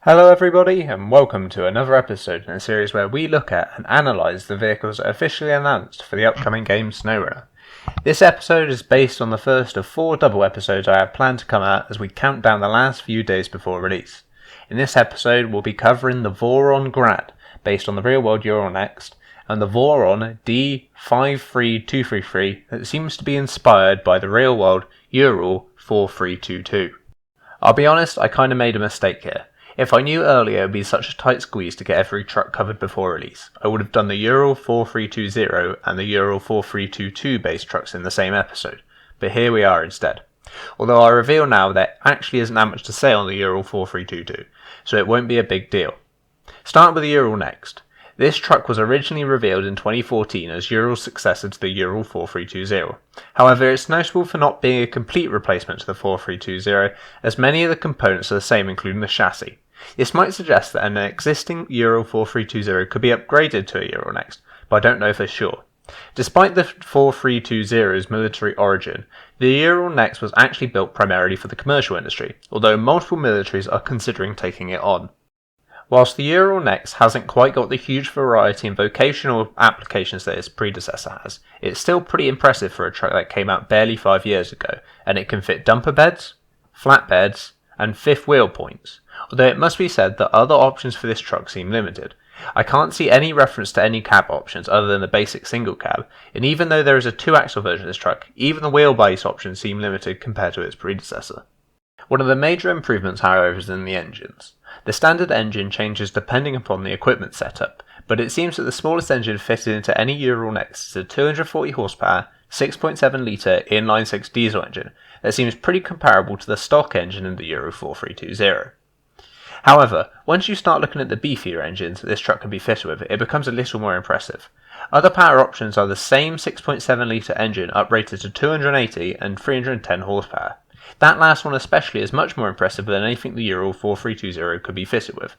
Hello everybody and welcome to another episode in a series where we look at and analyse the vehicles officially announced for the upcoming game Snowrunner. This episode is based on the first of 4 double episodes I have planned to come out as we count down the last few days before release. In this episode we'll be covering the Voron Grad, based on the real world Ural-4322, and the Voron D-53233 that seems to be inspired by the real world Ural-4322. I'll be honest, I kinda made a mistake here. If I knew earlier it would be such a tight squeeze to get every truck covered before release, I would have done the Ural-4320 and the Ural-4322 based trucks in the same episode, but here we are instead. Although I reveal now there actually isn't that much to say on the Ural-4322, so it won't be a big deal. Start with the Ural next. This truck was originally revealed in 2014 as Ural's successor to the Ural-4320. However, it's notable for not being a complete replacement to the 4320, as many of the components are the same, including the chassis. This might suggest that an existing Ural-4320 could be upgraded to a Ural next, but I don't know for sure. Despite the 4320's military origin, the Ural next was actually built primarily for the commercial industry, although multiple militaries are considering taking it on. Whilst the Ural next hasn't quite got the huge variety and vocational applications that its predecessor has, it's still pretty impressive for a truck that came out barely 5 years ago, and it can fit dumper beds, flatbeds, and fifth wheel points, although it must be said that other options for this truck seem limited. I can't see any reference to any cab options other than the basic single cab, and even though there is a 2-axle version of this truck, even the wheelbase options seem limited compared to its predecessor. One of the major improvements, however, is in the engines. The standard engine changes depending upon the equipment setup, but it seems that the smallest engine fitted into any Ural next is a 240 horsepower, 6.7 litre inline-six diesel engine that seems pretty comparable to the stock engine in the Ural-4320. However, once you start looking at the beefier engines that this truck can be fitted with, it becomes a little more impressive. Other power options are the same 6.7 litre engine uprated to 280 and 310 horsepower. That last one especially is much more impressive than anything the Ural-4320 could be fitted with.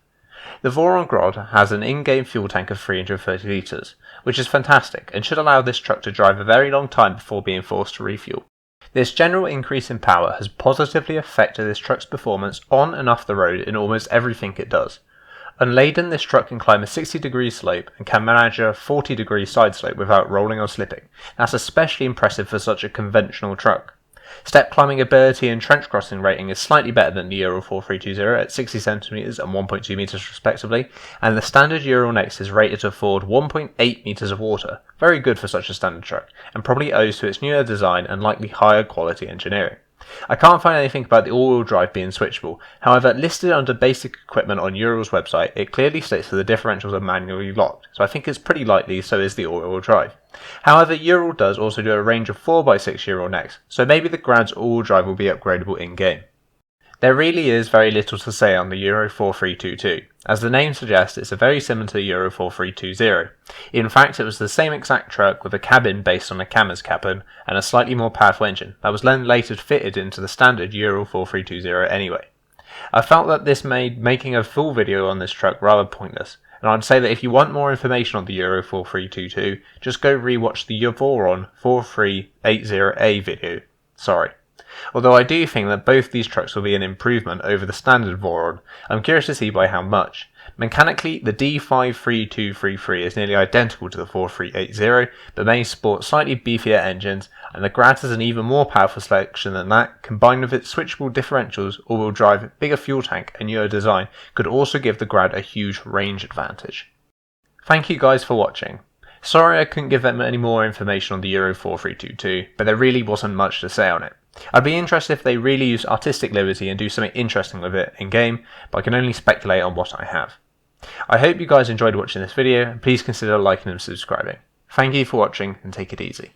The Voron Grad has an in-game fuel tank of 330 litres, which is fantastic and should allow this truck to drive a very long time before being forced to refuel. This general increase in power has positively affected this truck's performance on and off the road in almost everything it does. Unladen, this truck can climb a 60-degree slope and can manage a 40-degree side slope without rolling or slipping. That's especially impressive for such a conventional truck. Step climbing ability and trench crossing rating is slightly better than the Ural-4320 at 60 cm and 1.2 metres respectively, and the standard Ural next is rated to afford 1.8 metres of water, very good for such a standard truck, and probably owes to its newer design and likely higher quality engineering. I can't find anything about the all-wheel drive being switchable, however listed under basic equipment on Ural's website it clearly states that the differentials are manually locked, so I think it's pretty likely so is the all-wheel drive. However, Ural does also do a range of 4x6 Ural next, so maybe the Grad's all-wheel drive will be upgradable in-game. There really is very little to say on the Ural-4322. As the name suggests, it's very similar to the Ural-4320. In fact, it was the same exact truck with a cabin based on a Cammer's cabin and a slightly more powerful engine that was then later fitted into the standard Ural-4320 anyway. I felt that this made making a full video on this truck rather pointless, and I'd say that if you want more information on the Ural-4322, just go rewatch the Voron 4380A video. Sorry. Although I do think that both these trucks will be an improvement over the standard Voron, I'm curious to see by how much. Mechanically, the D-53233 is nearly identical to the 4380, but may sport slightly beefier engines, and the Grad has an even more powerful selection than that, combined with its switchable differentials, all-wheel drive, bigger fuel tank, and newer design, could also give the Grad a huge range advantage. Thank you guys for watching. Sorry I couldn't give them any more information on the Ural-4322, but there really wasn't much to say on it. I'd be interested if they really use artistic liberty and do something interesting with it in-game, but I can only speculate on what I have. I hope you guys enjoyed watching this video, and please consider liking and subscribing. Thank you for watching, and take it easy.